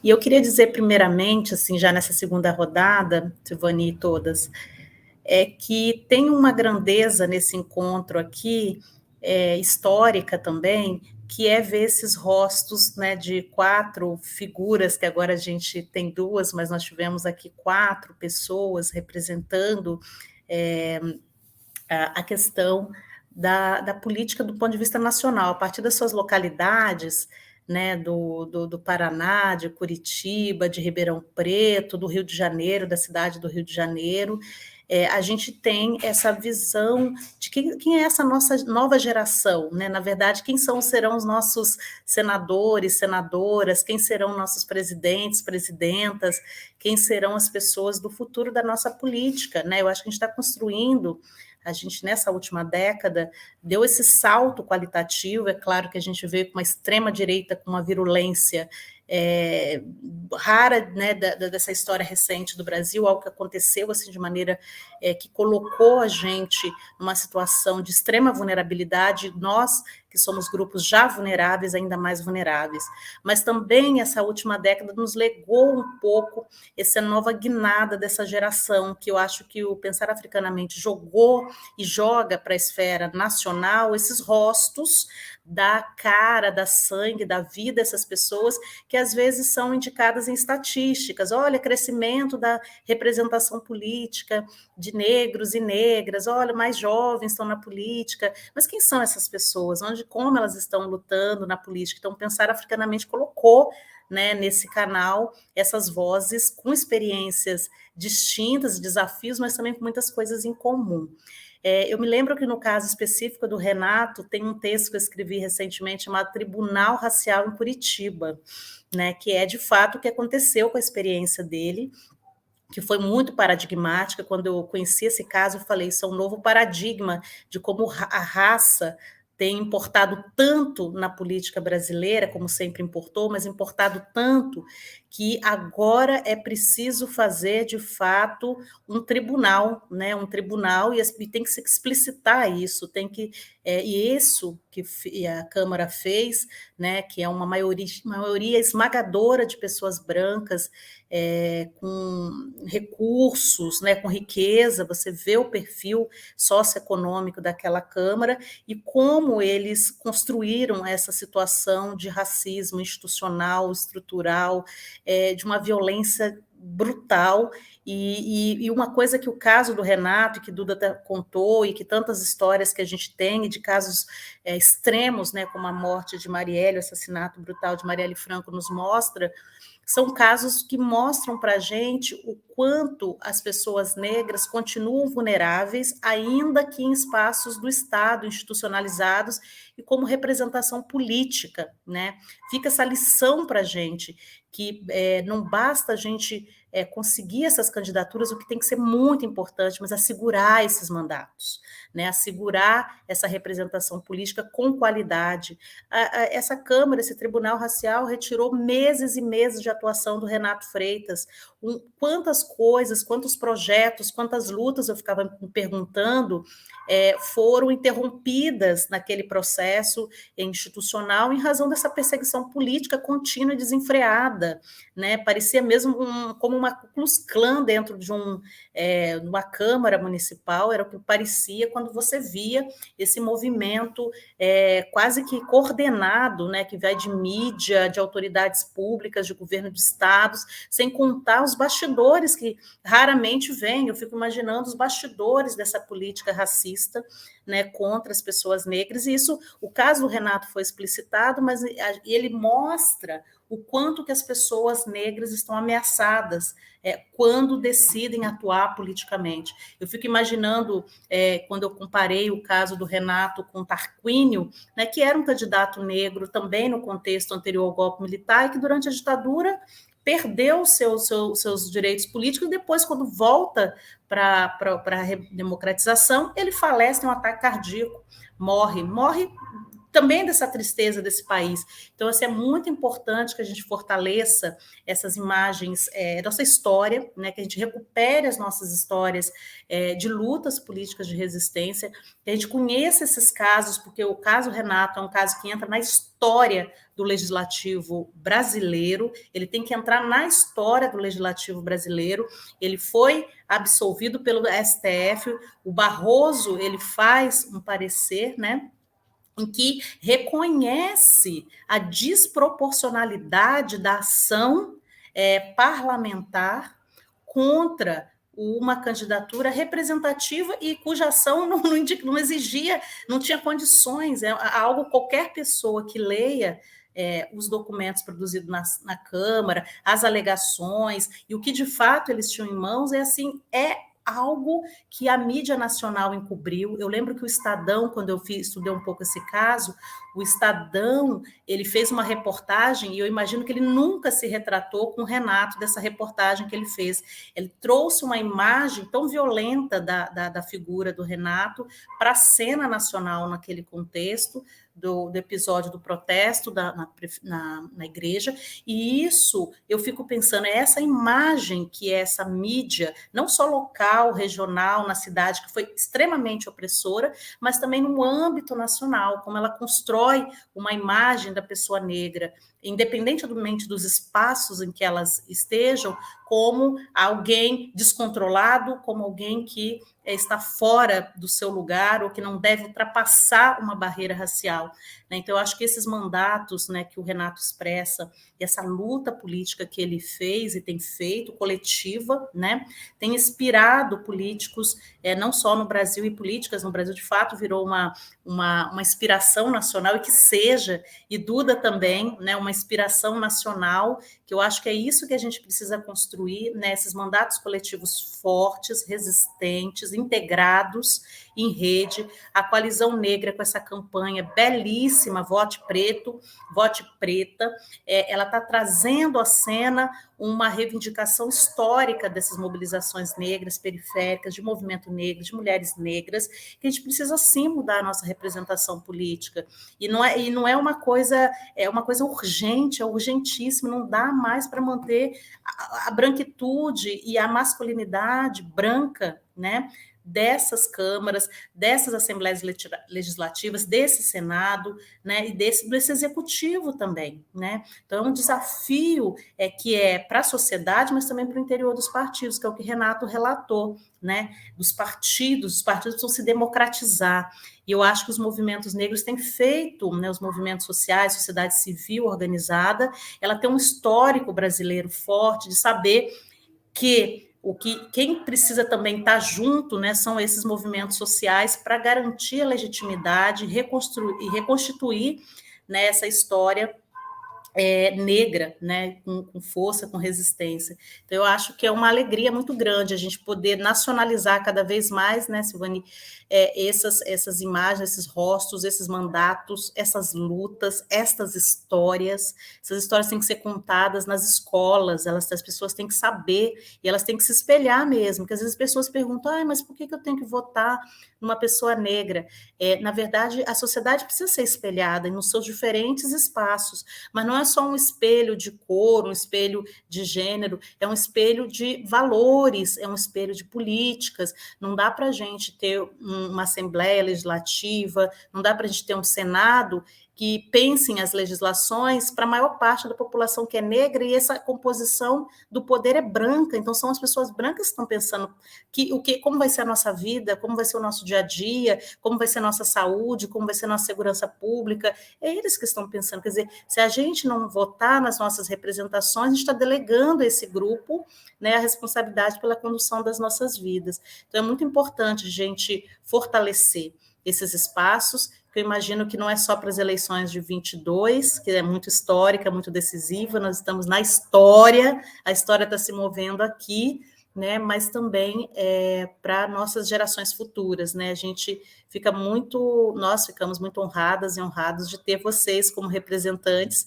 E eu queria dizer, primeiramente, assim, já nessa segunda rodada, Silvani e todas, é que tem uma grandeza nesse encontro aqui, histórica também, que é ver esses rostos, né, de 4 figuras, que agora a gente tem 2, mas nós tivemos aqui 4 pessoas representando a questão da política do ponto de vista nacional, a partir das suas localidades, né, do Paraná, de Curitiba, de Ribeirão Preto, do Rio de Janeiro, da cidade do Rio de Janeiro. A gente tem essa visão de quem é essa nossa nova geração, né? Na verdade, quem serão os nossos senadores, senadoras, quem serão nossos presidentes, presidentas, quem serão as pessoas do futuro da nossa política, né? Eu acho que a gente está construindo, a gente, nessa última década, deu esse salto qualitativo. É claro que a gente veio com uma extrema-direita, com uma virulência rara, né, dessa história recente do Brasil, algo que aconteceu assim, de maneira que colocou a gente numa situação de extrema vulnerabilidade, nós que somos grupos já vulneráveis, ainda mais vulneráveis. Mas também essa última década nos legou um pouco essa nova guinada dessa geração, que eu acho que o Pensar Africanamente jogou e joga para a esfera nacional esses rostos da cara, da sangue, da vida dessas pessoas, que às vezes são indicadas em estatísticas. Olha, crescimento da representação política de negros e negras, olha, mais jovens estão na política. Mas quem são essas pessoas? Como elas estão lutando na política? Então, Pensar Africanamente colocou, né, nesse canal essas vozes com experiências distintas, desafios, mas também com muitas coisas em comum. Eu me lembro que no caso específico do Renato, tem um texto que eu escrevi recentemente chamado Tribunal Racial em Curitiba, né, que é de fato o que aconteceu com a experiência dele, que foi muito paradigmática. Quando eu conheci esse caso, eu falei, isso é um novo paradigma de como a raça tem importado tanto na política brasileira, como sempre importou, mas importado tanto que agora é preciso fazer, de fato, um tribunal, né? Um tribunal, e tem que se explicitar isso, tem que... e isso que a Câmara fez, né, que é uma maioria esmagadora de pessoas brancas, com recursos, né, com riqueza, você vê o perfil socioeconômico daquela Câmara e como eles construíram essa situação de racismo institucional, estrutural, de uma violência brutal. E uma coisa que o caso do Renato, que Duda contou, e que tantas histórias que a gente tem, de casos extremos, né, como a morte de Marielle, o assassinato brutal de Marielle Franco, nos mostra, são casos que mostram para a gente o quanto as pessoas negras continuam vulneráveis, ainda que em espaços do Estado, institucionalizados, e como representação política, né? Fica essa lição para a gente, que não basta a gente conseguir essas candidaturas, o que tem que ser muito importante, mas assegurar esses mandatos, né? Assegurar essa representação política com qualidade. Essa Câmara, esse Tribunal Racial, retirou meses e meses de atuação do Renato Freitas. Quantas coisas, quantos projetos, quantas lutas, eu ficava me perguntando, foram interrompidas naquele processo institucional em razão dessa perseguição política contínua e desenfreada, né? Parecia mesmo como uma Ku Klux Klan dentro de uma Câmara Municipal, era o que parecia quando você via esse movimento quase que coordenado, né, que vai de mídia, de autoridades públicas, de governo de estados, sem contar os bastidores que raramente vêm. Eu fico imaginando os bastidores dessa política racista, né, contra as pessoas negras, e isso, o caso do Renato foi explicitado, mas ele mostra o quanto que as pessoas negras estão ameaçadas quando decidem atuar politicamente. Eu fico imaginando, quando eu comparei o caso do Renato com Tarquínio, né, que era um candidato negro também no contexto anterior ao golpe militar, e que durante a ditadura perdeu seus direitos políticos, e depois, quando volta para a democratização, ele falece, tem um ataque cardíaco, morre também dessa tristeza desse país. Então, assim, é muito importante que a gente fortaleça essas imagens, nossa história, né, que a gente recupere as nossas histórias de lutas políticas de resistência, que a gente conheça esses casos, porque o caso Renato é um caso que entra na história do legislativo brasileiro, ele tem que entrar na história do legislativo brasileiro, ele foi absolvido pelo STF, o Barroso, ele faz um parecer, né, em que reconhece a desproporcionalidade da ação parlamentar contra uma candidatura representativa e cuja ação não exigia, não tinha condições, algo qualquer pessoa que leia os documentos produzidos na Câmara, as alegações, e o que de fato eles tinham em mãos, algo que a mídia nacional encobriu. Eu lembro que o Estadão, quando eu estudei um pouco esse caso, o Estadão, ele fez uma reportagem, e eu imagino que ele nunca se retratou com o Renato dessa reportagem que ele fez. Ele trouxe uma imagem tão violenta da figura do Renato para a cena nacional naquele contexto, do episódio do protesto na igreja, e isso, eu fico pensando, é essa imagem que essa mídia, não só local, regional, na cidade, que foi extremamente opressora, mas também no âmbito nacional, como ela constrói uma imagem da pessoa negra, independentemente dos espaços em que elas estejam, como alguém descontrolado, como alguém que está fora do seu lugar ou que não deve ultrapassar uma barreira racial. Então, eu acho que esses mandatos, né, que o Renato expressa, e essa luta política que ele fez e tem feito, coletiva, né, tem inspirado políticos, não só no Brasil, e políticas no Brasil, de fato, virou uma inspiração nacional, e que seja, e Duda também, né, uma inspiração nacional, que eu acho que é isso que a gente precisa construir, né, esses mandatos coletivos fortes, resistentes, integrados em rede, a Coalizão Negra com essa campanha belíssima, Vote Preto, Vote Preta, ela está trazendo à cena uma reivindicação histórica dessas mobilizações negras, periféricas, de movimento negro, de mulheres negras, que a gente precisa sim mudar a nossa representação política, e não é uma coisa, é uma coisa urgente, é urgentíssimo, não dá mais para manter a branquitude e a masculinidade branca, né, dessas câmaras, dessas assembleias legislativas, desse Senado, né, e desse executivo também, né? Então, é um desafio que é para a sociedade, mas também para o interior dos partidos, que é o que Renato relatou, né? Os partidos precisam se democratizar. E eu acho que os movimentos negros têm feito, né, os movimentos sociais, sociedade civil organizada, ela tem um histórico brasileiro forte de saber que quem precisa também estar junto, né, são esses movimentos sociais para garantir a legitimidade e reconstituir, né, essa história negra, né, com força, com resistência. Então, eu acho que é uma alegria muito grande a gente poder nacionalizar cada vez mais, né, Silvani, essas imagens, esses rostos, esses mandatos, essas lutas, essas histórias. Essas histórias têm que ser contadas nas escolas, as pessoas têm que saber, e elas têm que se espelhar mesmo, porque às vezes as pessoas perguntam, mas por que eu tenho que votar numa pessoa negra? Na verdade, a sociedade precisa ser espelhada nos seus diferentes espaços, mas não é só um espelho de cor, um espelho de gênero, é um espelho de valores, é um espelho de políticas. Não dá para a gente ter uma Assembleia Legislativa, não dá para a gente ter um Senado que pensem as legislações para a maior parte da população que é negra, e essa composição do poder é branca, então são as pessoas brancas que estão pensando como vai ser a nossa vida, como vai ser o nosso dia a dia, como vai ser a nossa saúde, como vai ser a nossa segurança pública, é eles que estão pensando. Quer dizer, se a gente não votar nas nossas representações, a gente está delegando a esse grupo, né, a responsabilidade pela condução das nossas vidas. Então é muito importante a gente fortalecer esses espaços, que eu imagino que não é só para as eleições de 22, que é muito histórica, muito decisiva, nós estamos na história, a história está se movendo aqui, né, mas também para nossas gerações futuras, né, nós ficamos muito honradas e honrados de ter vocês como representantes.